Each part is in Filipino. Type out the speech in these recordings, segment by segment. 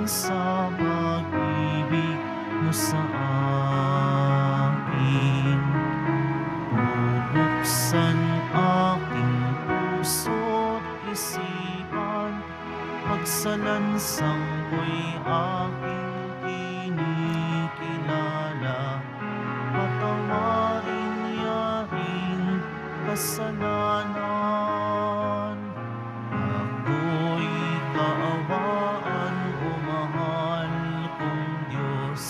sa pag-ibig mo sa akin. Bubuksan aking puso't isipan, pagsalansang ko'y aking kinikilala. Patawarin yaring kasalanan, ako'y kaawaan o mahal kong Diyos.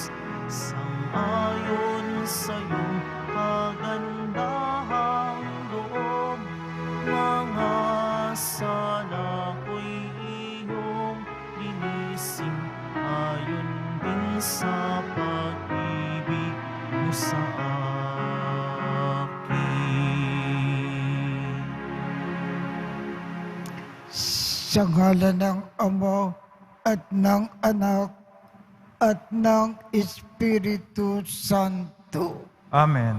Sang-ayon sa iyong kagandahang loob, mga sala ko'y iyong linisin, ayon din sa pag-ibig mo sa akin. Sa ngalan ng Ama at ng Anak at ng Espiritu Santo. Amen.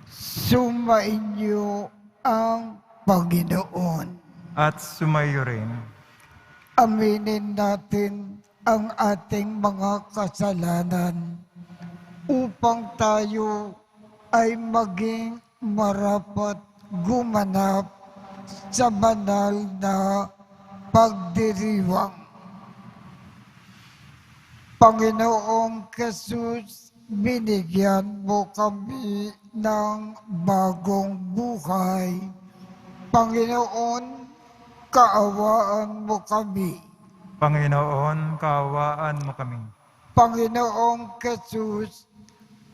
Sumainyo ang Panginoon. At sumayo rin. Aminin natin ang ating mga kasalanan upang tayo ay maging marapat gumanap sa banal na pagdiriwang. Panginoong Jesus, binigyan mo kami ng bagong buhay. Panginoon, kaawaan mo kami. Panginoon, kaawaan mo kami. Panginoong Jesus,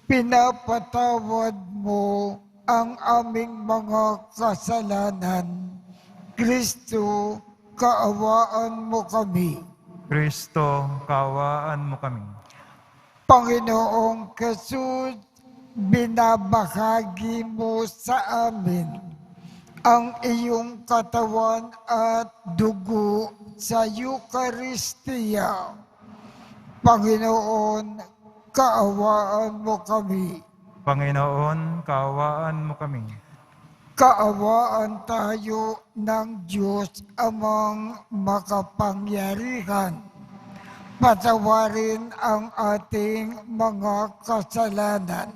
pinapatawad mo ang aming mga kasalanan. Kristo, kaawaan mo kami. Kristo, kaawaan mo kami. Panginoong Jesus, binabahagi mo sa amin ang iyong katawan at dugo sa Eucharistia. Panginoon, kaawaan mo kami. Panginoon, kaawaan mo kami. Kaawaan tayo ng Diyos Amang makapangyarihan. Patawarin ang ating mga kasalanan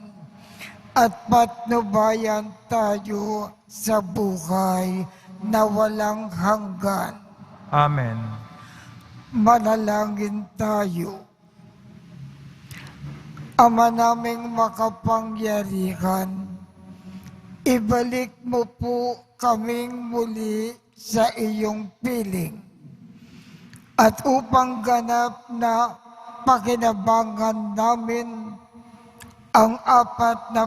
at patnubayan tayo sa buhay na walang hanggan. Amen. Manalangin tayo. Ama naming makapangyarihan, ibalik mo po kaming muli sa iyong piling. At upang ganap na pakinabangan namin ang 40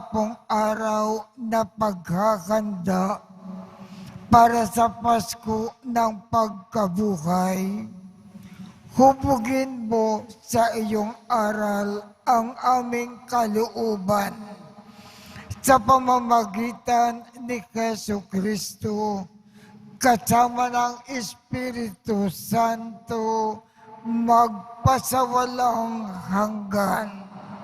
araw na paghahanda para sa Pasko ng pagkabuhay, hubugin mo sa iyong aral ang aming kalooban sa pamamagitan ni Jesucristo, kasama ng Espiritu Santo, magpasawalang hanggan.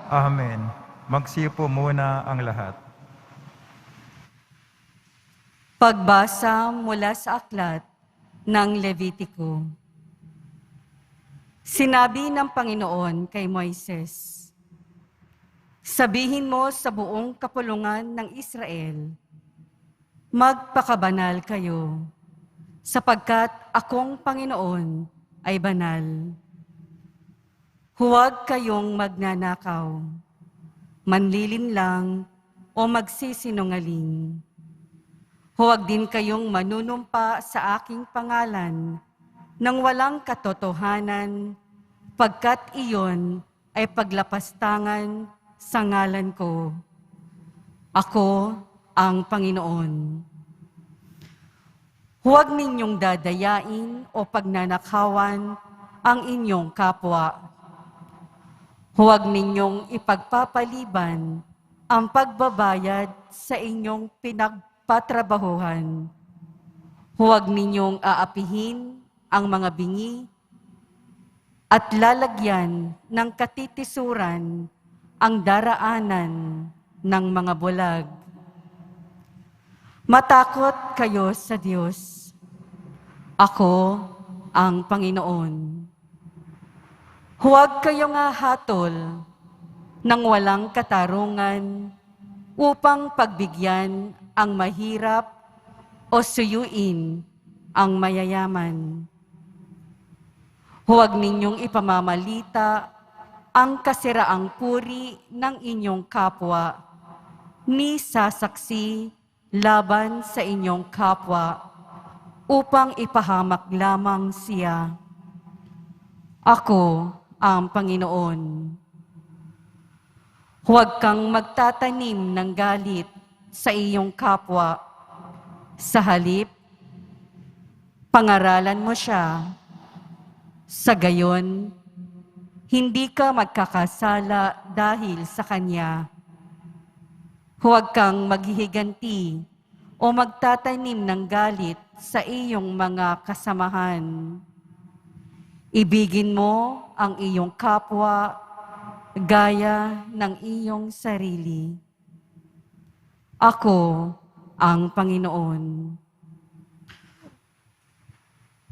Amen. Magsipo muna ang lahat. Pagbasa mula sa aklat ng Levitiko. Sinabi ng Panginoon kay Moises, sabihin mo sa buong kapulungan ng Israel, magpakabanal kayo, sapagkat akong Panginoon ay banal. Huwag kayong magnanakaw, manlilinlang o magsisinungaling. Huwag din kayong manunumpa sa aking pangalan nang walang katotohanan, pagkat iyon ay paglapastangan sa ngalan ko. Ako ang Panginoon. Huwag ninyong dadayain o pagnanakawan ang inyong kapwa. Huwag ninyong ipagpapaliban ang pagbabayad sa inyong pinagpatrabahuhan. Huwag ninyong aapihin ang mga bingi at lalagyan ng katitisuran ang daraanan ng mga bulag. Matakot kayo sa Diyos. Ako ang Panginoon. Huwag kayong hahatol ng walang katarungan upang pagbigyan ang mahirap o suyuin ang mayayaman. Huwag ninyong ipamamalita ang kasiraang puri ng inyong kapwa, ni sasaksi laban sa inyong kapwa, upang ipahamak lamang siya. Ako ang Panginoon. Huwag kang magtatanim ng galit sa iyong kapwa. Sa halip, pangaralan mo siya. Sa gayon, hindi ka magkakasala dahil sa kanya. Huwag kang maghihiganti o magtatanim ng galit sa iyong mga kasamahan. Ibigin mo ang iyong kapwa gaya ng iyong sarili. Ako ang Panginoon.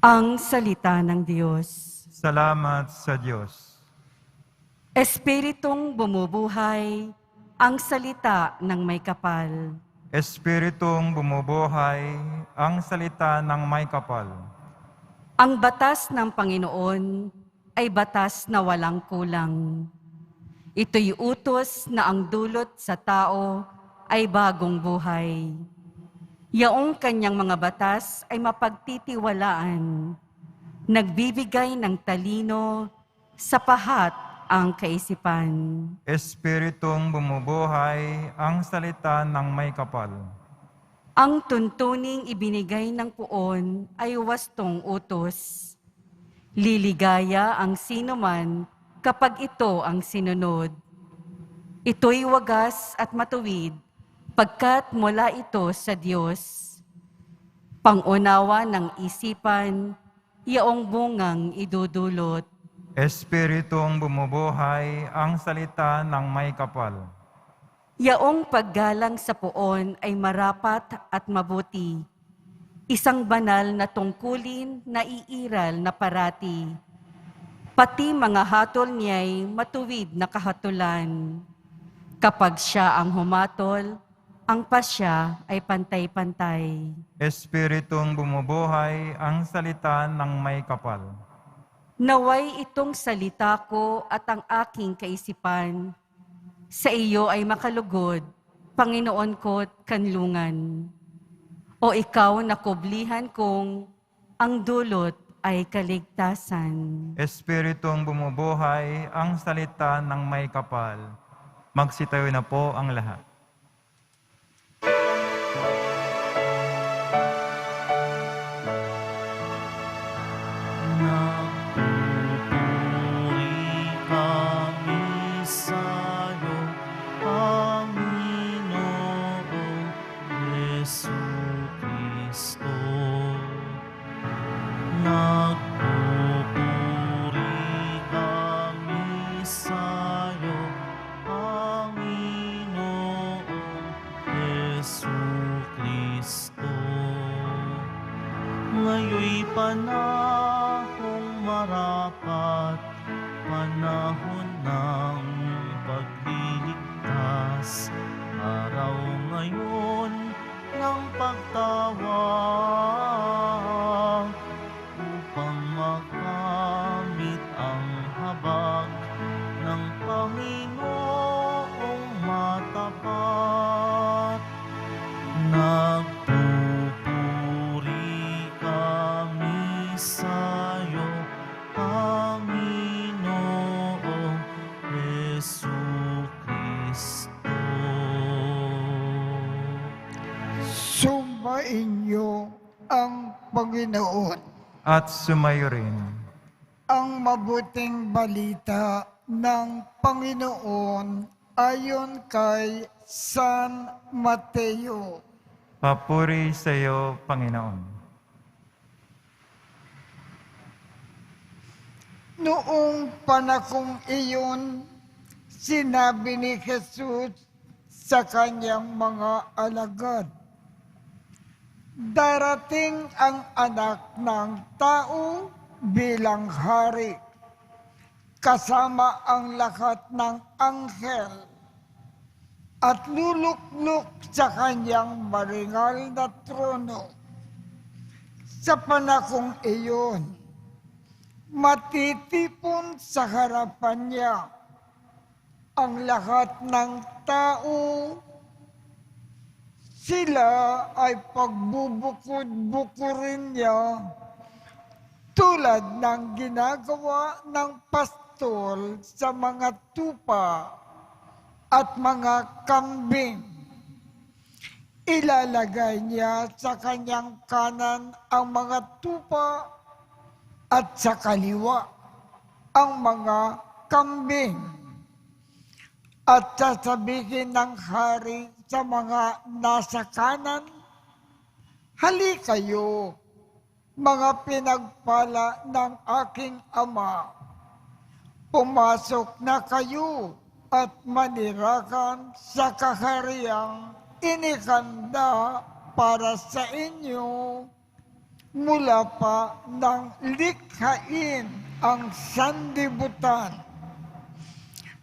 Ang salita ng Diyos. Salamat sa Diyos. Espiritong bumubuhay, ang salita ng may kapal. Espiritong bumubuhay, ang salita ng may kapal. Ang batas ng Panginoon ay batas na walang kulang. Ito'y utos na ang dulot sa tao ay bagong buhay. Yaong kanyang mga batas ay mapagtitiwalaan, nagbibigay ng talino sa pahat ang kaisipan. Espiritong bumubuhay, ang salita ng may kapal. Ang tuntuning ibinigay ng puon ay wastong utos. Liligaya ang sinuman kapag ito ang sinunod. Ito'y wagas at matuwid, pagkat mula ito sa Diyos. Pangunawa ng isipan, yaong bungang idudulot. Espiritong bumubuhay, ang salita ng may kapal. Yaong paggalang sa puon ay marapat at mabuti. Isang banal na tungkulin na iiral na parati. Pati mga hatol niya'y matuwid na kahatulan. Kapag siya ang humatol, ang pasya ay pantay-pantay. Espiritong bumubuhay, ang salita ng may kapal. Naway itong salita ko at ang aking kaisipan, sa iyo ay makalugod, Panginoon ko't kanlungan. O ikaw na kublihan kong ang dulot ay kaligtasan. Espiritong bumubuhay, ang salita ng may kapal. Magsitayo na po ang lahat. Nagpupuri kami sa'yo, Panginoong Jesucristo. Nagpupuri kami sa'yo, Panginoong Jesucristo. Ngayon'y panahong marapat, panahon ng pagliligtas, araw ngayon ng pagtawag, upang makamit ang habag ng Panginoong matapat. Nagpupuri kami sa'yo, Panginoong Jesucristo. Sumainyo ang Panginoon. At sumayo rin. Ang mabuting balita ng Panginoon ayon kay San Mateo. Papuri sa iyo, Panginoon. Noong panahong iyon, sinabi ni Jesus sa kanyang mga alagad, darating ang anak ng tao bilang hari. kasama ang lahat ng anghel at luluklok sa kanyang maringal na trono. Sa panahong iyon, matitipon sa harapan niya ang lahat ng tao. Sila ay pagbubukod-bukurin niya tulad ng ginagawa ng pastol sa mga tupa at mga kambing. Ilalagay niya sa kanyang kanan ang mga tupa at sa kaliwa ang mga kambing. At sasabihin ng hari sa mga nasa kanan, "Hali kayo, mga pinagpala ng aking Ama. Pumasok na kayo at manirakan sa kahariang inikanda para sa inyo mula pa ng likhain ang sanlibutan.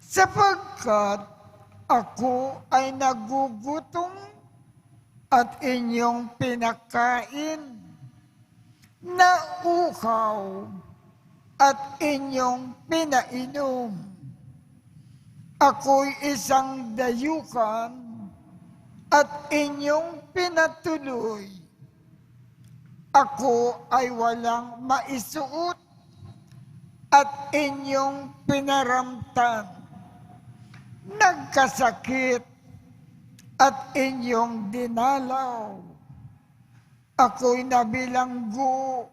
Sapagkat ako ay nagugutom at inyong pinakain, nauuhaw at inyong pinainom. Ako'y isang dayukan at inyong pinatuloy. Ako ay walang maisuot at inyong pinaramtan. Nagkasakit at inyong dinalaw. Ako'y nabilanggo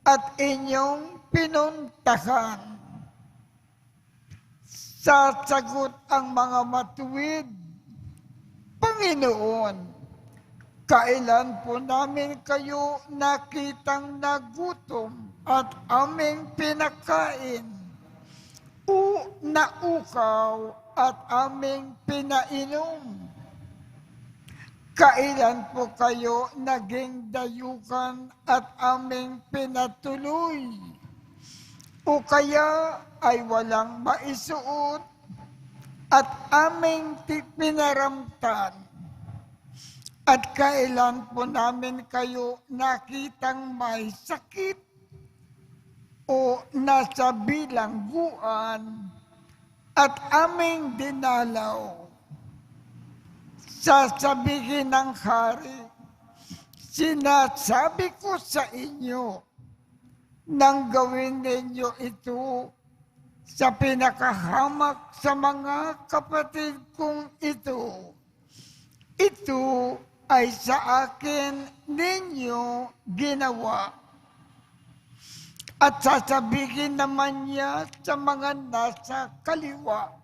at inyong pinuntahan." Sasagot ang mga matuwid, "Panginoon, kailan po namin kayo nakitang nagutom at aming pinakain, o naukaw at aming pinainom? Kailan po kayo naging dayukan at aming pinatuloy? O kaya ay walang maisuot at aming pinaramtan? At kailan po namin kayo nakitang may sakit o nasa bilangguan at aming dinalaw?" Sasabihin ng hari, "Sinasabi ko sa inyo, nang gawin ninyo ito sa pinakahamak sa mga kapatid kong ito, ito ay sa akin ninyo ginawa." At sasabihin naman niya sa mga nasa kaliwa,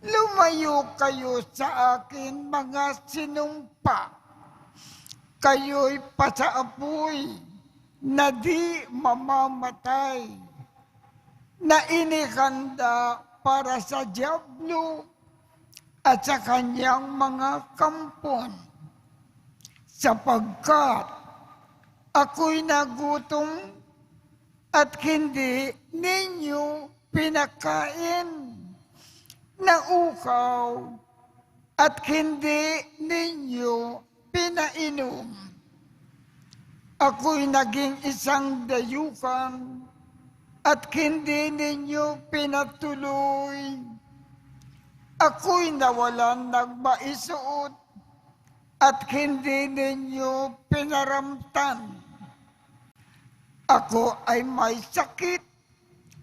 "Lumayo kayo sa akin, mga sinumpa. Kayo'y pasaapoy na di mamamatay, na inikanda para sa dyablo at sa kanyang mga kampon. Sapagkat ako'y nagutom at hindi ninyo pinakain, nauuhaw at hindi ninyo pinainom. Ako'y naging isang dayukan at hindi ninyo pinatuloy. Ako'y nawalan ng maisuot at hindi ninyo pinaramtan. Ako ay may sakit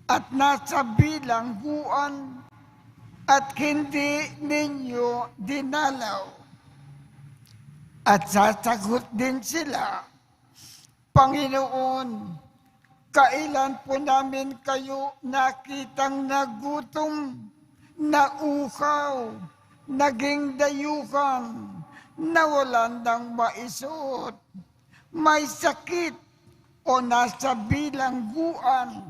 at nasa bilangguan at hindi ninyo dinalaw." At sasagot din sila, "Panginoon, kailan po namin kayo nakitang nagutom, nauhaw, naging dayukan, nawalan ng maisuot, may sakit o nasa bilangguan,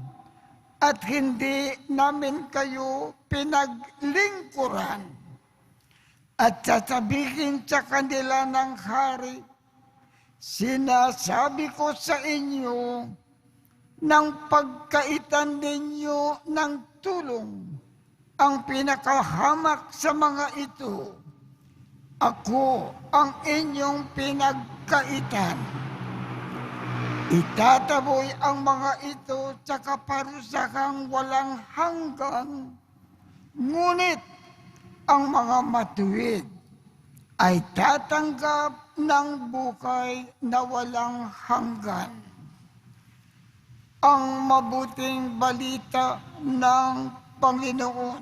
at hindi namin kayo pinaglingkuran?" At sasabihin sa kanila ng hari, "Sinasabi ko sa inyo, ng pagkaitan ninyo ng tulong ang pinakahamak sa mga ito. Ako ang inyong pinagkaitan. Itataboy ang mga ito sa kaparusahang walang hanggan, ngunit ang mga matuwid ay tatanggap ng buhay na walang hanggan. Ang mabuting balita ng Panginoon.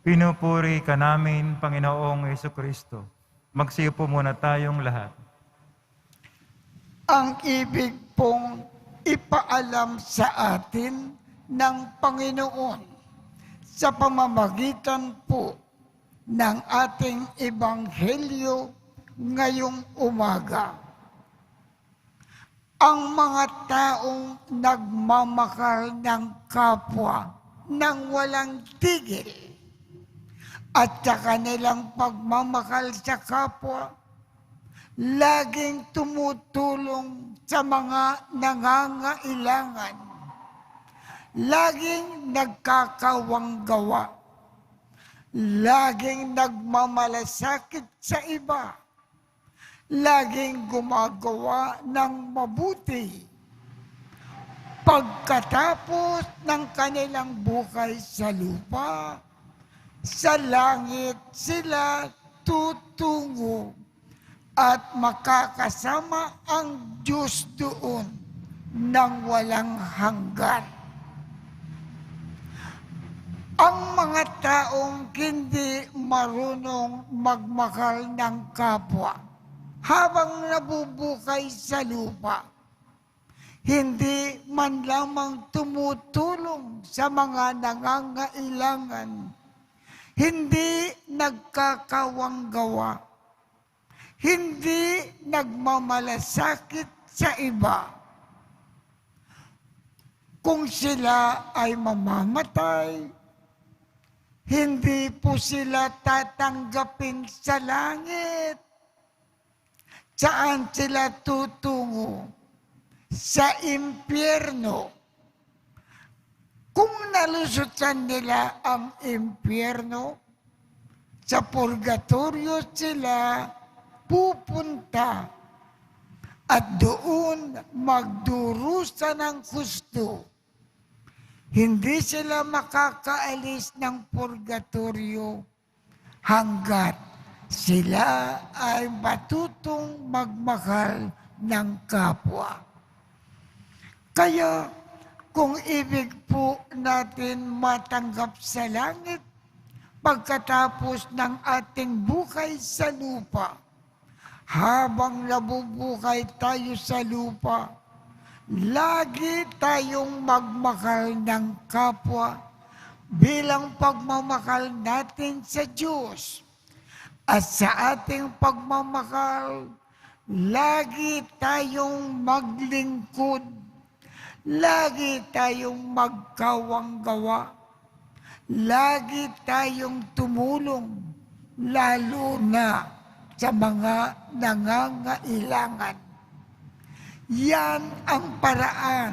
Pinupuri ka namin, Panginoong Jesucristo. Magsiupo muna tayong lahat. Ang ibig pong ipaalam sa atin ng Panginoon sa pamamagitan po ng ating ebanghelyo ngayong umaga. Ang mga taong nagmamahal ng kapwa nang walang tigil at sa kanilang pagmamahal sa kapwa, laging tumutulong sa mga nangangailangan, laging nagkakawanggawa, laging nagmamalasakit sa iba, laging gumagawa ng mabuti. Pagkatapos ng kanilang buhay sa lupa, sa langit sila tutungo at makakasama ang Diyos doon ng walang hanggan. Ang mga taong hindi marunong magmahal ng kapwa habang nabubuhay sa lupa, hindi man lamang tumutulong sa mga nangangailangan, hindi nagkakawanggawa, hindi nagmamalasakit sa iba. Kung sila ay mamamatay, hindi po sila tatanggapin sa langit. Saan sila tutungo? Sa impyerno. Kung nalusutan nila ang impyerno, sa purgatorio sila pupunta at doon magdurusa ng husto. Hindi sila makakaalis ng purgatorio hanggat sila ay matutong magmahal ng kapwa. Kaya kung ibig po natin matanggap sa langit pagkatapos ng ating buhay sa lupa, habang nabubuhay tayo sa lupa, lagi tayong magmahal ng kapwa bilang pagmamahal natin sa Diyos. At sa ating pagmamahal, lagi tayong maglingkod, lagi tayong magkawanggawa, lagi tayong tumulong, lalo na sa mga nangangailangan. Yan ang paraan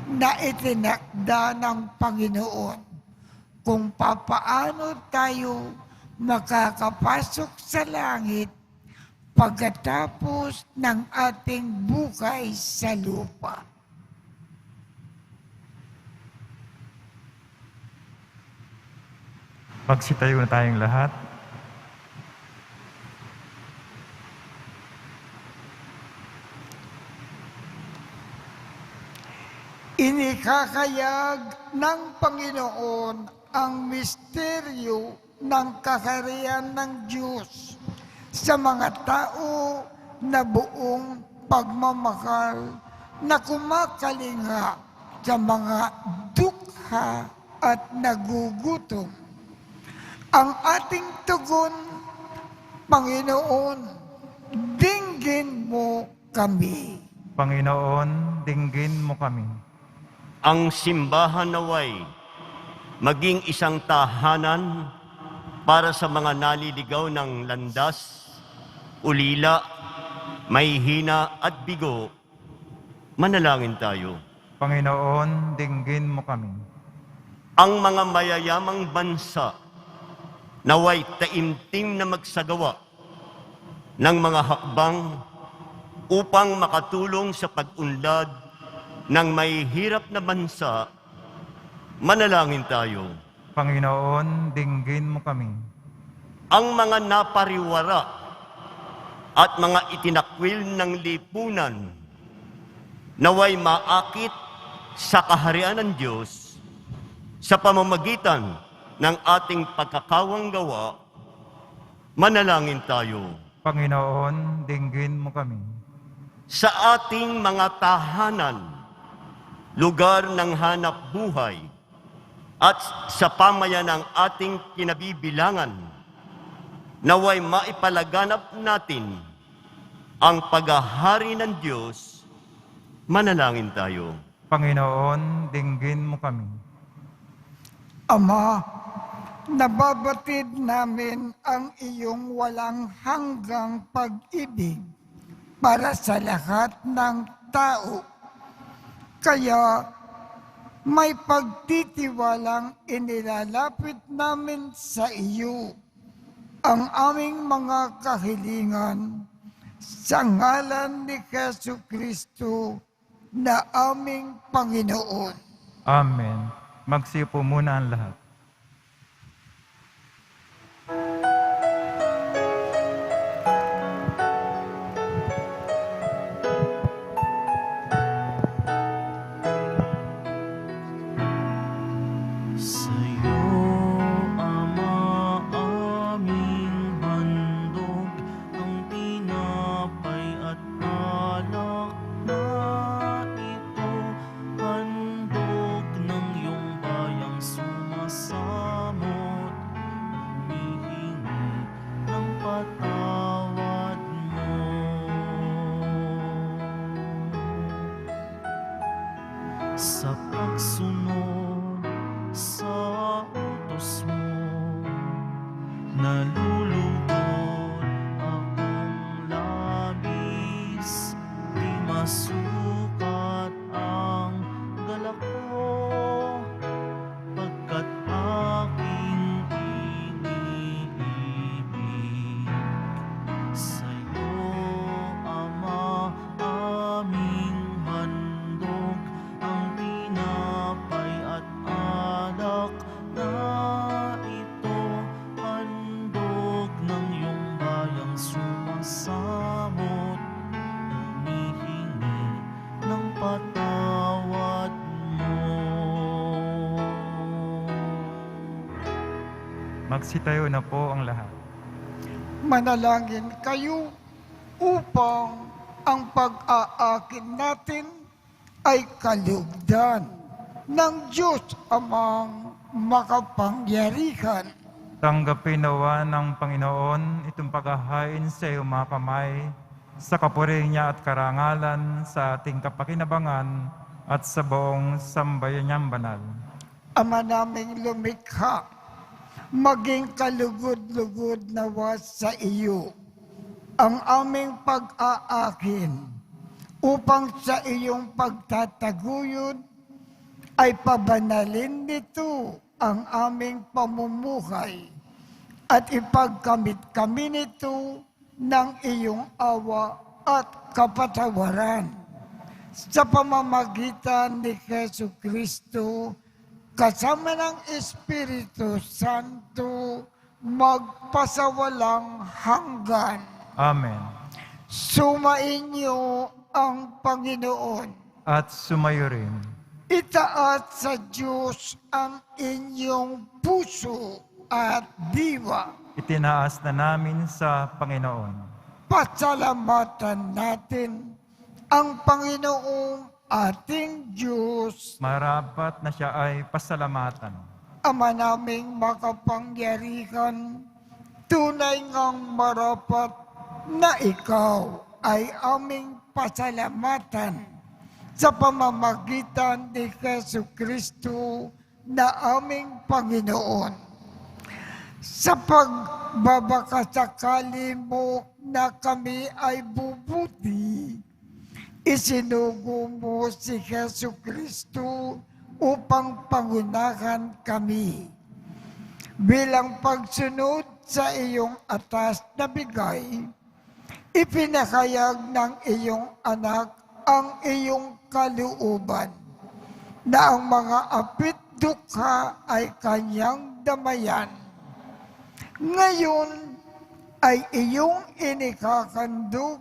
na itinakda ng Panginoon kung papaano tayo makakapasok sa langit pagkatapos ng ating buhay sa lupa. Magsitayo na tayong lahat. Inikakayag ng Panginoon ang misteryo ng kaharian ng Diyos sa mga tao na buong pagmamahal na kumakalinga sa mga dukha at nagugutom. Ang ating tugon, Panginoon, dinggin mo kami. Panginoon, dinggin mo kami. Ang simbahan naway maging isang tahanan para sa mga naliligaw ng landas, ulila, may hina at bigo. Manalangin tayo. Panginoon, dinggin mo kami. Ang mga mayayamang bansa naway taimtim na magsagawa ng mga hakbang upang makatulong sa pag-unlad ng may hirap na bansa. Manalangin tayo. Panginoon, dinggin mo kami. Ang mga napariwara at mga itinakwil ng lipunan naway maakit sa kaharian ng Diyos sa pamamagitan ng ating pagkakawang gawa. Manalangin tayo. Panginoon, dinggin mo kami. Sa ating mga tahanan, lugar ng hanap buhay, at sa pamayan ng ating kinabibilangan, naway maipalaganap natin ang paghahari ng Diyos. Manalangin tayo. Panginoon, dinggin mo kami. Ama, nababatid namin ang iyong walang hanggang pag-ibig para sa lahat ng tao. Kaya may pagtitiwalang inilalapit namin sa iyo ang aming mga kahilingan sa ngalan ni Jesucristo na aming Panginoon. Amen. Magsiupo muna ang lahat. Sa'yo, Ama, aming handog, ang tinapay at alak na ito, handog ng iyong bayang sumasamot, humihingi ng patawad mo. Sa pagsunod sa utos mo, nalulugod akong labis, di masukat ang galak ko, pagkat aking iniibig. Sa'yo, Ama, aming handog, ang tinapay at alak na ito, handog ng iyong bayang sumasamot, humihingi ng patawad mo. Magsitayo na po ang lahat. Manalangin kayo upang ang pag-aakin natin ay kalugdan ng Diyos amang makapangyarihan. Tanggapin nawa ng Panginoon itong paghahain sa iyong mga kamay, sa kapurihan niya at karangalan, sa ating kapakinabangan at sa buong sambayan niyang banal. Ama naming lumikha, maging kalugod-lugod nawa sa iyo ang aming pag-aakin upang sa iyong pagtataguyod ay pabanalin nito ang aming pamumuhay at ipagkamit kami nito ng iyong awa at kapatawaran. Sa pamamagitan ni Jesucristo, kasama ng Espiritu Santo, magpasawalang hanggan. Amen. Sumainyo ang Panginoon. At sumayo rin. Itaat sa Diyos ang inyong puso at diwa. Itinaas na namin sa Panginoon. Pasalamatan natin ang Panginoong ating Diyos. Marapat na siya ay pasalamatan. Ama naming makapangyarihan, tunay ngang marapat na ikaw ay aming pasalamatan sa pamamagitan ni Jesucristo na aming Panginoon. Sa pagbabakasakali mo na kami ay bubuti, Isinugo mo si Hesu Kristo upang pangunahan kami. Bilang pagsunod sa iyong atas na bigay, ipinahayag ng iyong anak ang iyong kalooban na ang mga apit dukha ay kanyang damayan. Ngayon ay iyong inikakandog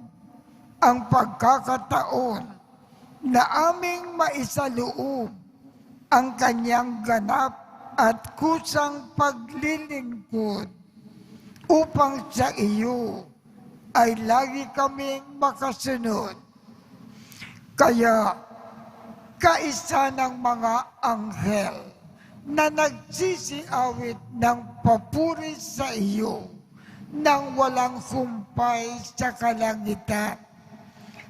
ang pagkakataon na aming maisaloob ang kanyang ganap at kusang paglilingkod upang sa iyo ay lagi kaming makasunod. Kaya kaisa ng mga anghel na nagsisiawit ng papuri sa iyo nang walang humpay sa kalangitan,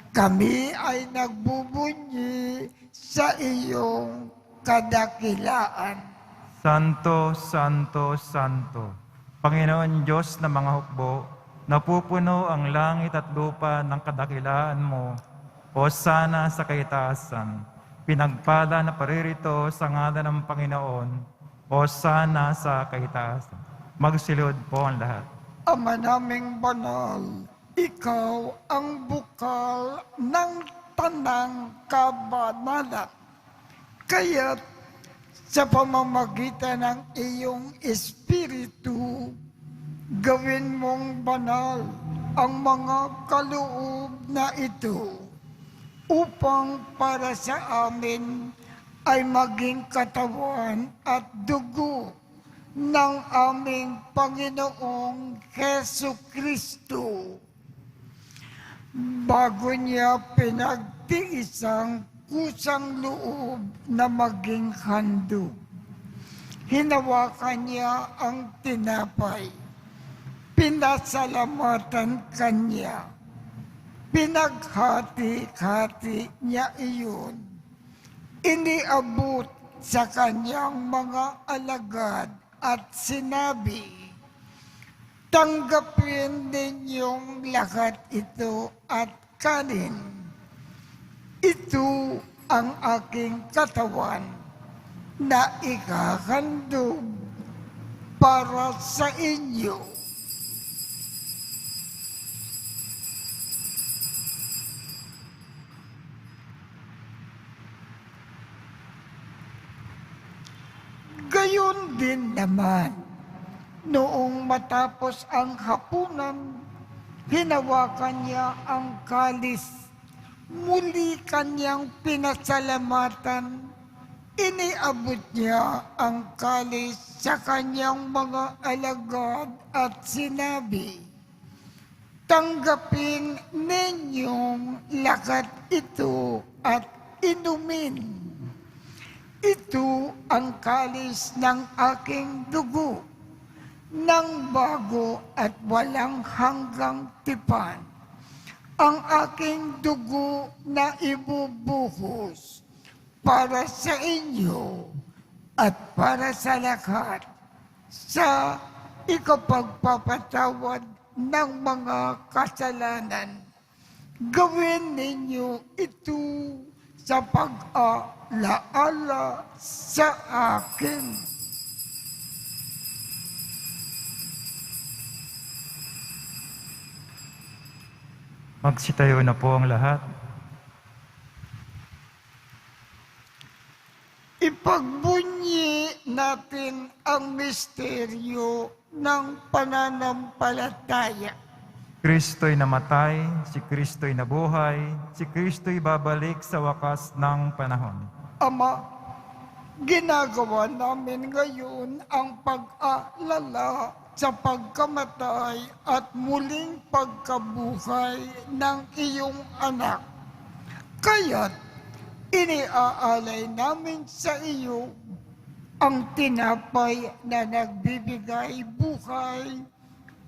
kami ay nagbubunyi sa iyong kadakilaan. Santo, Santo, Santo, Panginoon Diyos ng mga hukbo, napupuno ang langit at lupa ng kadakilaan mo. Hosana sa kaitaasan, pinagpala na paririto sa ngalan ng Panginoon. Hosana sa kaitaasan. Magsilod po ang lahat. Ama naming banal, ikaw ang bukal ng tanang kabanalan. Kaya't sa pamamagitan ng iyong Espiritu, gawin mong banal ang mga kaloob na ito upang para sa amin ay maging katawan at dugo ng aming Panginoong Hesu Kristo. Bago niya pinagtiisang kusang loob na maging handog, hinawakan niya ang tinapay, pinasalamatan kanya, pinaghati-hati niya iyon, iniabot sa kanyang mga alagad at sinabi, tanggapin ninyong lahat ito at kanin. Ito ang aking katawan na ikahandog para sa inyo. Gayon din naman, noong matapos ang hapunan, hinawakan niya ang kalis, muli kanyang pinasalamatan, iniabot niya ang kalis sa kanyang mga alagad at sinabi, tanggapin ninyong lahat ito at inumin. Ito ang kalis ng aking dugo, ng bago at walang hanggang tipan. Ang aking dugo na ibubuhos para sa inyo at para sa lahat sa ikapagpapatawad ng mga kasalanan. Gawin ninyo ito sa pag-alaala sa akin. Magsitayo na po ang lahat. Ipagbunyi natin ang misteryo ng pananampalataya. Kristo'y namatay, si Kristo'y nabuhay, si Kristo'y babalik sa wakas ng panahon. Ama, ginagawa namin ngayon ang pag-aalala sa pagkamatay at muling pagkabuhay ng iyong anak. Kaya't iniaalay namin sa iyo ang tinapay na nagbibigay buhay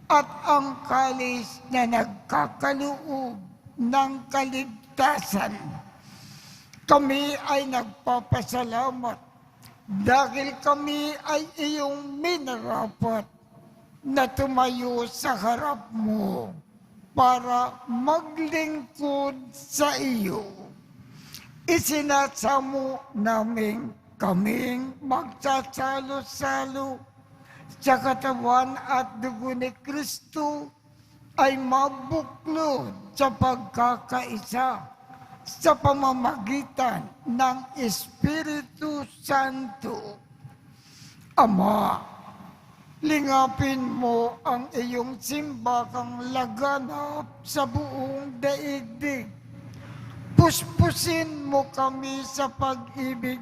at ang kalis na nagkakaloob ng kaligtasan. Kami ay nagpapasalamat dahil kami ay iyong minarapat na tumayo sa harap mo para maglingkod sa iyo. Isinasamo namin kaming magsasalo-salo sa katawan at dugo ni Kristo ay mabuklod sa pagkakaisa sa pamamagitan ng Espiritu Santo. Ama, lingapin mo ang iyong simbakang laganap sa buong daigdig. Puspusin mo kami sa pag-ibig,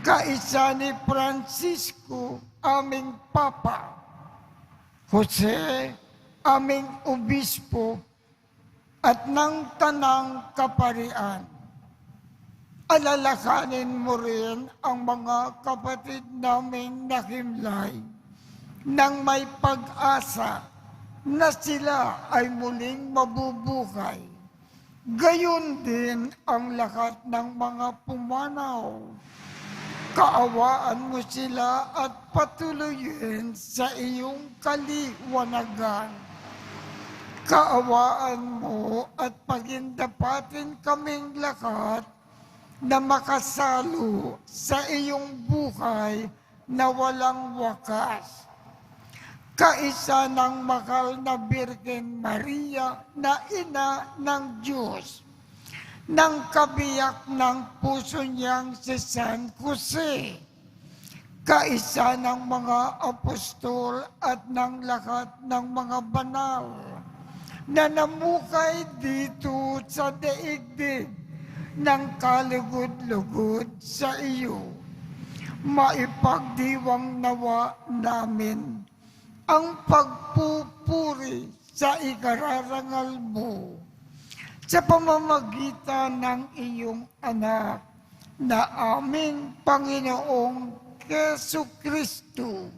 kaisa ni Francisco, aming Papa, Jose, aming Obispo, at ng Tanang Kaparian. Alalakanin mo rin ang mga kapatid naming nakimlay nang may pag-asa na sila ay muling mabubuhay. Gayon din ang lahat ng mga pumanaw. Kaawaan mo sila at patuloyin sa iyong kaliwanagan. Kaawaan mo at pagindapatin kaming lahat na makasalo sa iyong buhay na walang wakas. Kaisa ng mahal na Birhen Maria na ina ng Diyos, ng kabiyak ng puso niyang si San Jose, kaisa ng mga apostol at ng lahat ng mga banal na namukay dito sa daigdig ng kalugod-lugod sa iyo. Maipagdiwang nawa namin ang pagpupuri sa ikararangal mo sa pamamagitan ng iyong anak na aming Panginoong Jesucristo.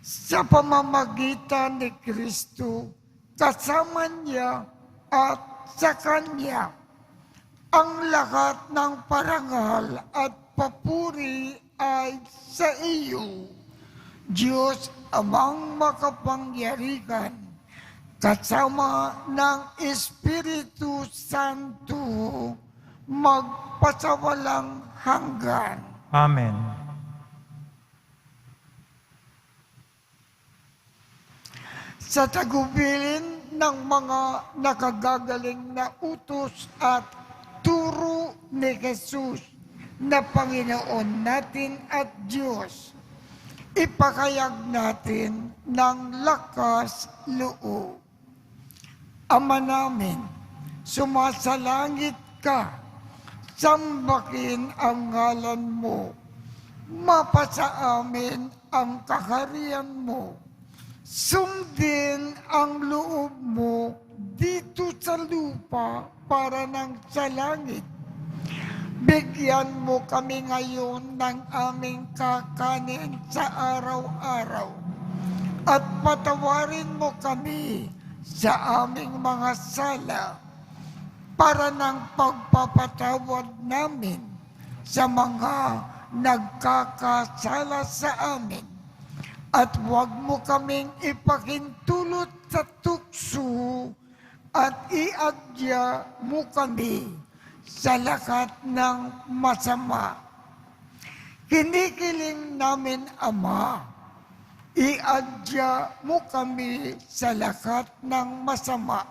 Sa pamamagitan ni Kristo, kasama niya at sa Kanya, ang lahat ng parangal at papuri ay sa iyo, Diyos Amang makapangyarihan, kasama ng Espiritu Santo, magpasawalang hanggan. Amen. Sa tagubilin ng mga nakagagaling na utos at turo ni Jesus na Panginoon natin at Diyos, ipakayag natin ng lakas loob. Ama namin, sumasalangit ka, sambahin ang ngalan mo, mapasa amin ang kaharian mo, sundin ang loob mo dito sa lupa para nang sa langit. Bigyan mo kami ngayon ng aming kakanin sa araw-araw at patawarin mo kami sa aming mga sala para ng pagpapatawad namin sa mga nagkakasala sa amin. At huwag mo kaming ipakintulot sa tukso at iadya mo kami sa lahat ng masama. Kinikiling namin, Ama, iadya mo kami sa lahat ng masama.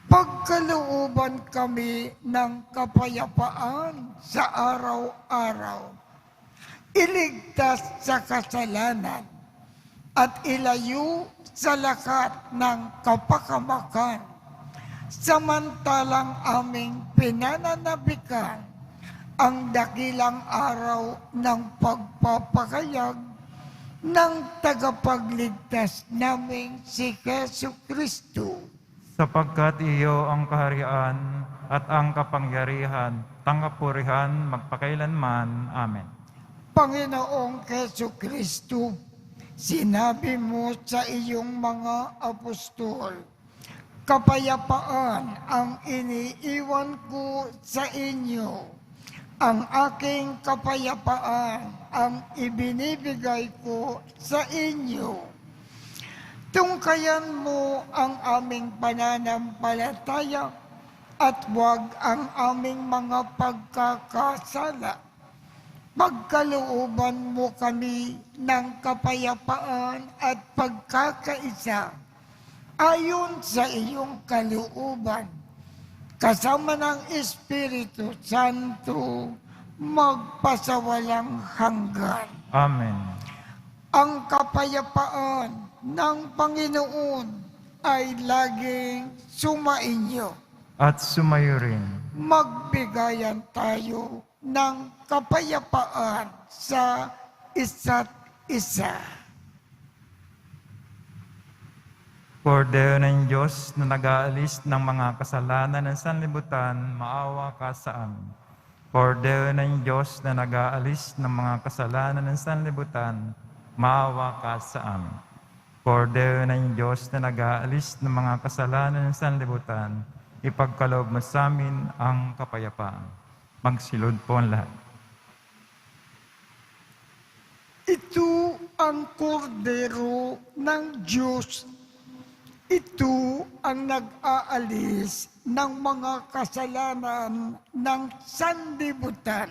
Pagkalooban kami ng kapayapaan sa araw-araw. Iligtas sa kasalanan at ilayo sa lahat ng kapakamakan. Samantalang aming pinananabikan ang dakilang araw ng pagpapakayag ng tagapagligtas naming si Jesucristo. Sapagkat iyo ang kaharian at ang kapangyarihan, tanggapurihan, magpakailanman. Amen. Panginoong Jesucristo, sinabi mo sa iyong mga apostol, kapayapaan ang iniiwan ko sa inyo. Ang aking kapayapaan ang ibinibigay ko sa inyo. Tungkayan mo ang aming pananampalataya at huwag ang aming mga pagkakasala. Pagkalooban mo kami ng kapayapaan at pagkakaisa ayon sa iyong kalooban, kasama ng Espiritu Santo, magpasawalang hanggan. Amen. Ang kapayapaan ng Panginoon ay laging sumainyo. At sumayo rin. Magbigayan tayo ng kapayapaan sa isa't isa. Kordero ng Diyos na nag-aalis ng mga kasalanan ng sanlibutan, maawa ka sa amin. Kordero ng Diyos na nag-aalis ng mga kasalanan ng sanlibutan, maawa ka sa amin. Kordero ng Diyos na nag-aalis ng mga kasalanan ng sanlibutan, ipagkaloob mo sa amin ang kapayapaan. Magsilod po ang lahat. Ito ang kordero ng Diyos. Ito ang nag-aalis ng mga kasalanan ng sanlibutan.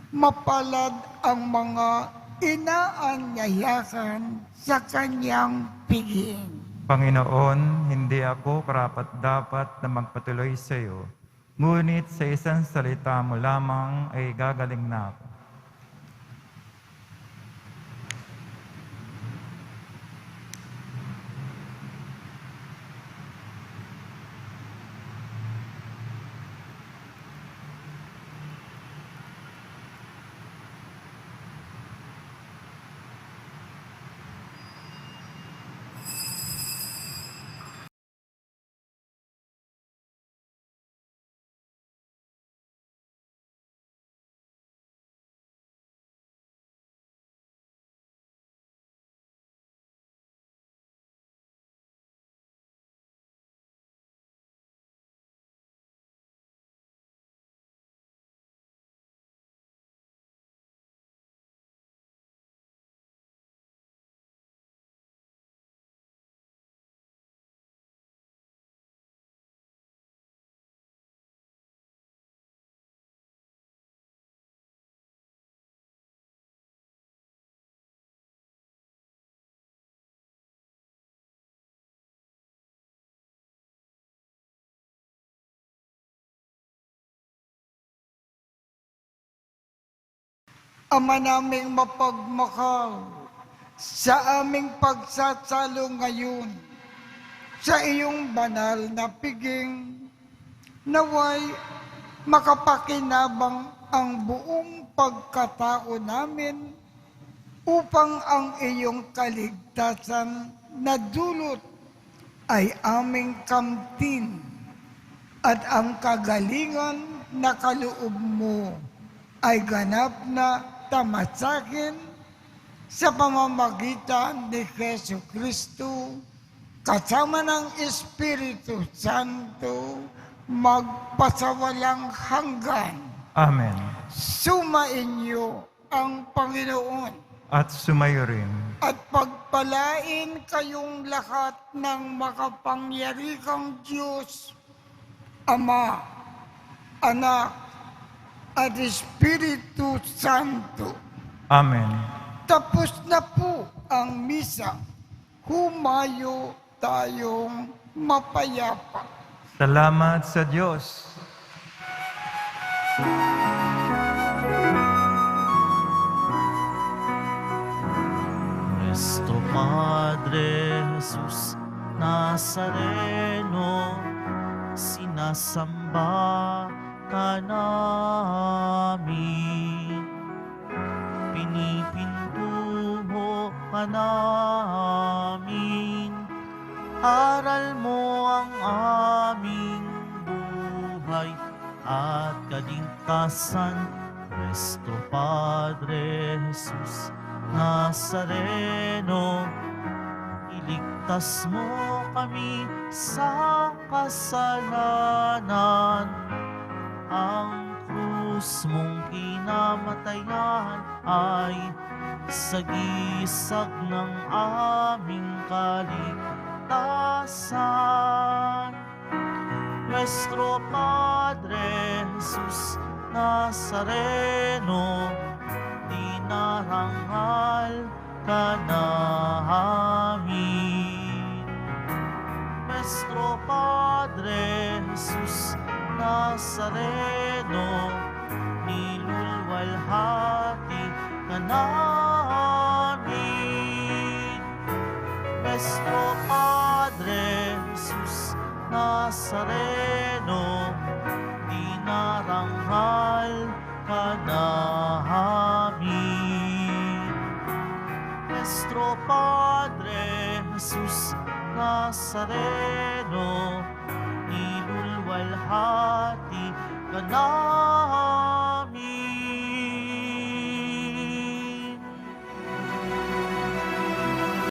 Mapalad ang mga inaanyayahan sa kanyang piging. Panginoon, hindi ako karapat-dapat na magpatuloy sa iyo, ngunit sa isang salita mo lamang ay gagaling na ako. Ama naming mapagmahal, sa aming pagsasalo ngayon sa iyong banal na piging, naway makapakinabang ang buong pagkatao namin upang ang iyong kaligtasan na dulot ay aming kamtin at ang kagalingan na kaloob mo ay ganap na tamasakin sa pamamagitan ni Jesu Kristo kasama ng Espiritu Santo magpasawalang hanggan. Amen. Sumainyo ang Panginoon At sumayo rin. at pagpalain kayong lahat ng makapangyarihang Diyos, Ama, Anak, at Espiritu Santo. Amen. Tapos na po ang misa. Humayo tayong mapayapa. Salamat sa Diyos. Nuestro Padre Jesus Nazareno, sinasamba ka namin. Pinipintuho ka namin. Aral mo ang aming buhay at kaligtasan. Nuestro Padre Jesus Nazareno, iligtas mo kami sa kasalanan. Ang krus mong kinamatayan ay sagisag ng aming kaligtasan. Nuestro Padre Jesus Nazareno, dinarangal ka namin. Nuestro Padre Jesus Nazareno, nilulwalhati ka namin. Nuestro Padre Jesus Nazareno, dinarangal ka namin. Nuestro Padre Jesus Nazareno, nilulwalhati ka namin.